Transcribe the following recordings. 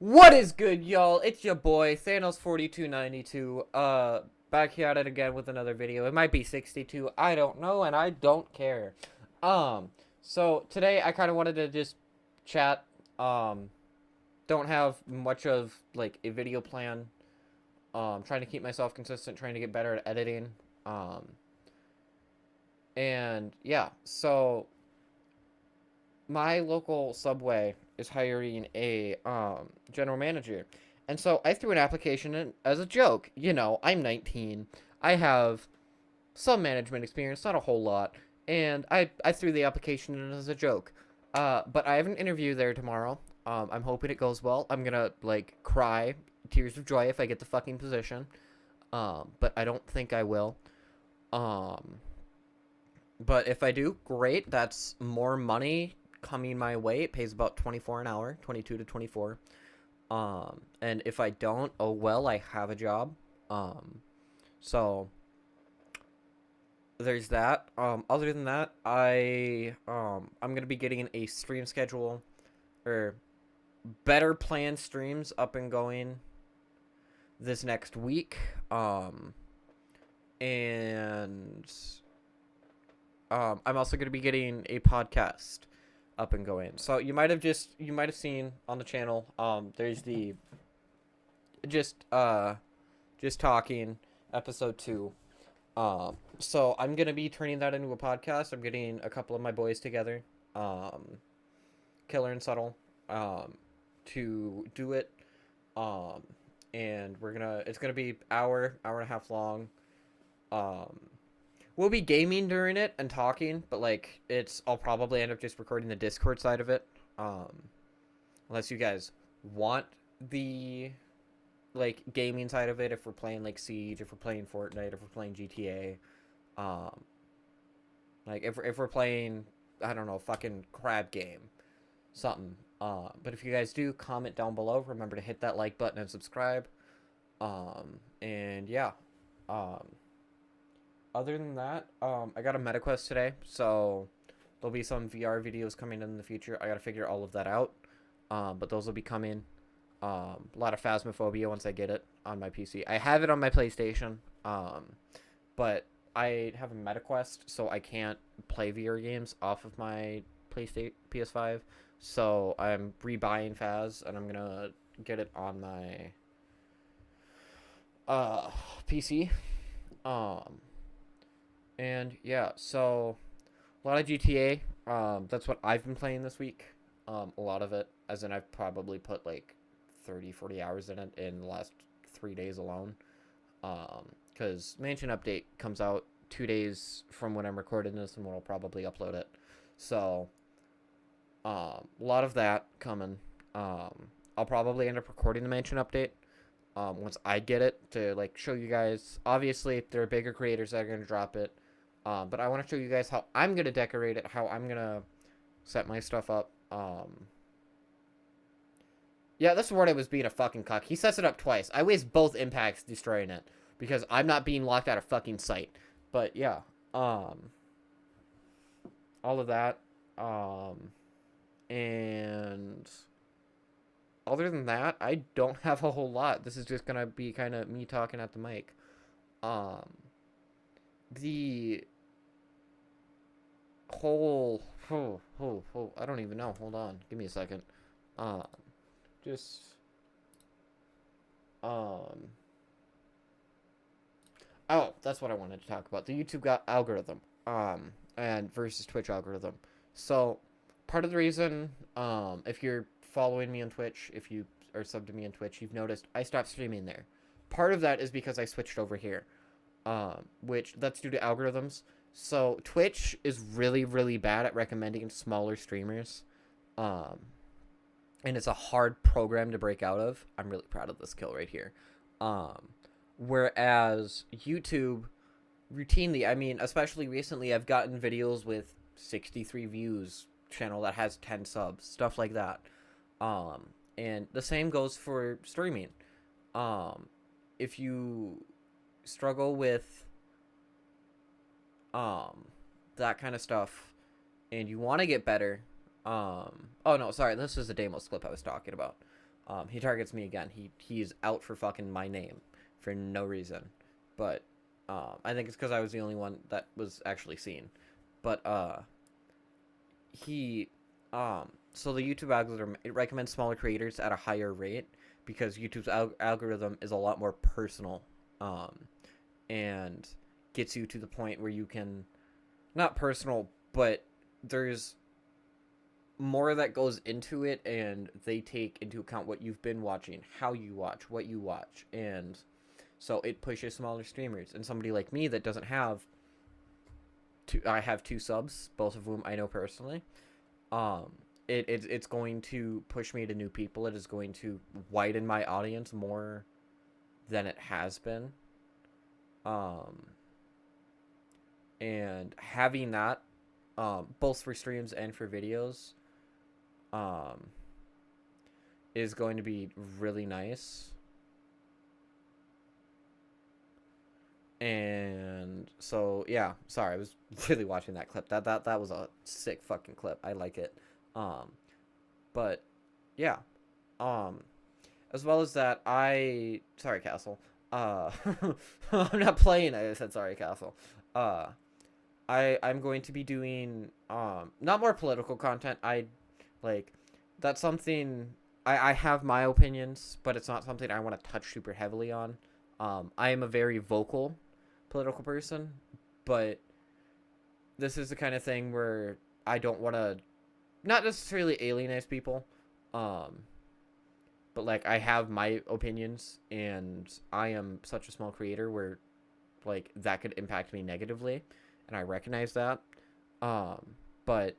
What is good, y'all? It's your boy, Thanos4292, back here at it again with another video. It might be 62, I don't know, and I don't care. Um, so today I kind of wanted to just chat, don't have much of, like, a video plan, trying to keep myself consistent, trying to get better at editing, and yeah, so my local Subway is hiring a general manager. And so I threw an application in as a joke. You know, I'm 19. I have some management experience, not a whole lot. And I threw the application in as a joke. But I have an interview there tomorrow. I'm hoping it goes well. I'm gonna, like, cry tears of joy if I get the fucking position. But I don't think I will. Um, but if I do, great. That's more money coming my way. It pays about 24 an hour, 22 to 24. And if I don't, oh well, I have a job. So there's that. Other than that, I'm gonna be getting a stream schedule or better planned streams up and going this next week. And I'm also gonna be getting a podcast up and going. So you might have seen on the channel, there's the just talking episode 2. So I'm gonna be turning that into a podcast. I'm getting a couple of my boys together, Killer and Subtle, to do it. And it's gonna be hour and a half long. We'll be gaming during it and talking, but, like, I'll probably end up just recording the Discord side of it. Unless you guys want the, like, gaming side of it, if we're playing, like, Siege, if we're playing Fortnite, if we're playing GTA. Like, if we're playing, I don't know, fucking crab game. Something. But if you guys do, comment down below. Remember to hit that like button and subscribe. And yeah. Other than that, I got a MetaQuest today, so there'll be some VR videos coming in the future. I gotta figure all of that out, but those will be coming. A lot of Phasmophobia once I get it on my PC. I have it on my PlayStation, but I have a MetaQuest, so I can't play VR games off of my PlayStation PS5. So I'm rebuying Phas, and I'm gonna get it on my PC. And yeah, so a lot of GTA. That's what I've been playing this week. A lot of it, as in I've probably put like 30, 40 hours in it in the last 3 days alone. Because Mansion Update comes out 2 days from when I'm recording this, and we'll probably upload it. So, a lot of that coming. I'll probably end up recording the Mansion Update. Once I get it to, like, show you guys. Obviously, there are bigger creators that are going to drop it. But I want to show you guys how I'm going to decorate it, how I'm going to set my stuff up. Yeah, that's word I was being a fucking cuck. He sets it up twice. I waste both impacts destroying it because I'm not being locked out of fucking sight. But yeah, all of that. And other than that, I don't have a whole lot. This is just going to be kind of me talking at the mic. The whole I don't even know. Hold on. Give me a second. Just oh, that's what I wanted to talk about. The YouTube algorithm. And versus Twitch algorithm. So part of the reason, if you're following me on Twitch, if you are subbed to me on Twitch, you've noticed I stopped streaming there. Part of that is because I switched over here. Which that's due to algorithms. So Twitch is really, really bad at recommending smaller streamers. And it's a hard program to break out of. I'm really proud of this kill right here. Whereas YouTube routinely, I mean, especially recently, I've gotten videos with 63 views, channel that has 10 subs, stuff like that. And the same goes for streaming. If you struggle with that kind of stuff and you want to get better, oh no, sorry, this is the Deimos clip I was talking about. He targets me again. He's out for fucking my name for no reason, but I think it's because I was the only one that was actually seen. But he so the YouTube algorithm, it recommends smaller creators at a higher rate because YouTube's algorithm is a lot more personal, and gets you to the point where you can, not personal, but there's more that goes into it, and they take into account what you've been watching, how you watch, what you watch, and so it pushes smaller streamers. And somebody like me that doesn't have I have 2 subs, both of whom I know personally. Um, it's going to push me to new people. It is going to widen my audience more than it has been. Um, and having that, both for streams and for videos, um, is going to be really nice. And so yeah, sorry, I was really watching that clip. That was a sick fucking clip. I like it. Um, but yeah, um, as well as that, sorry, Castle. Uh, I'm not playing. I said sorry, Castle. Uh, I'm going to be doing not more political content. Like that's something I have my opinions, but it's not something I want to touch super heavily on. I am a very vocal political person, but this is the kind of thing where I don't want to not necessarily alienate people, um, but like I have my opinions, and I am such a small creator where like that could impact me negatively, and I recognize that. But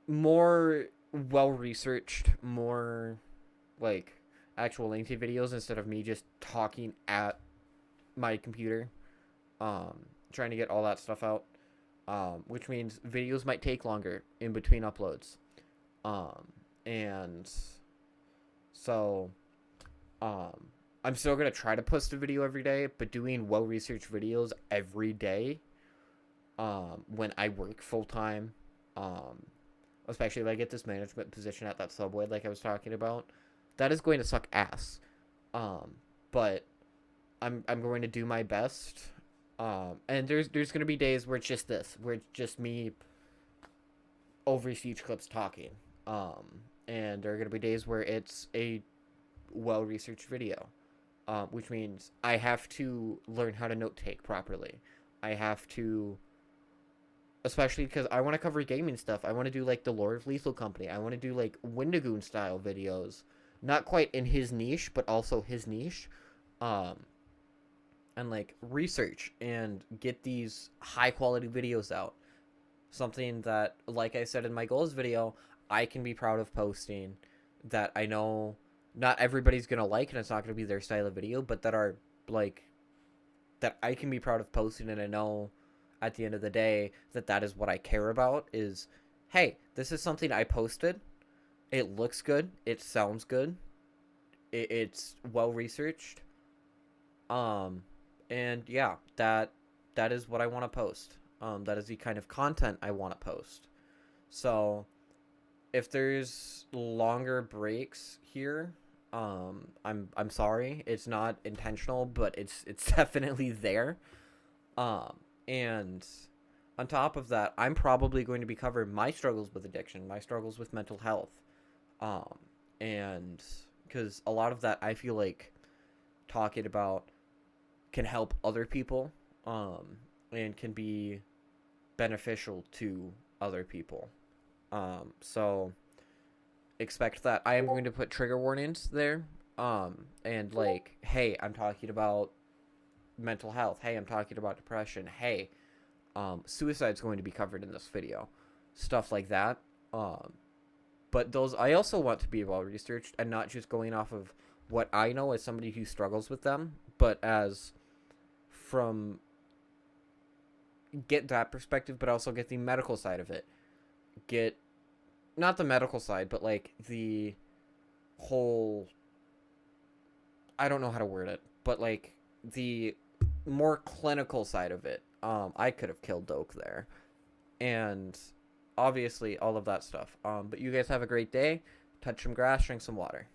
more well researched, more like actual lengthy videos instead of me just talking at my computer, trying to get all that stuff out, which means videos might take longer in between uploads, and so I'm still gonna try to post a video every day, but doing well researched videos every day, when I work full time, especially if I get this management position at that Subway like I was talking about, that is going to suck ass. But I'm going to do my best. And there's going to be days where it's just this, where it's just me over huge clips talking. And there are going to be days where it's a well researched video, which means I have to learn how to note take properly. I have to, especially because I want to cover gaming stuff. I want to do like the lore of Lethal Company. I want to do like Wendigoon style videos, not quite in his niche, but also his niche, and like research and get these high quality videos out. Something that, like I said in my goals video, I can be proud of posting, that I know not everybody's gonna like, and it's not gonna be their style of video, but that are like, that I can be proud of posting, and I know at the end of the day that is what I care about, is, hey, this is something I posted. It looks good. It sounds good. It's well researched. And yeah, that is what I want to post. That is the kind of content I want to post. So if there's longer breaks here, I'm sorry. It's not intentional, but it's definitely there. And on top of that, I'm probably going to be covering my struggles with addiction, my struggles with mental health. And because a lot of that I feel like talking about can help other people, and can be beneficial to other people. So expect that I am going to put trigger warnings there. And like, hey, I'm talking about mental health. Hey, I'm talking about depression. Hey, suicide's going to be covered in this video. Stuff like that. But those, I also want to be well researched and not just going off of what I know as somebody who struggles with them, but as from, get that perspective, but also get the medical side of it. Get, not the medical side, but like the whole, I don't know how to word it, but like the more clinical side of it. I could have killed Doak there. And obviously all of that stuff. But you guys have a great day. touch some grass, drink some water.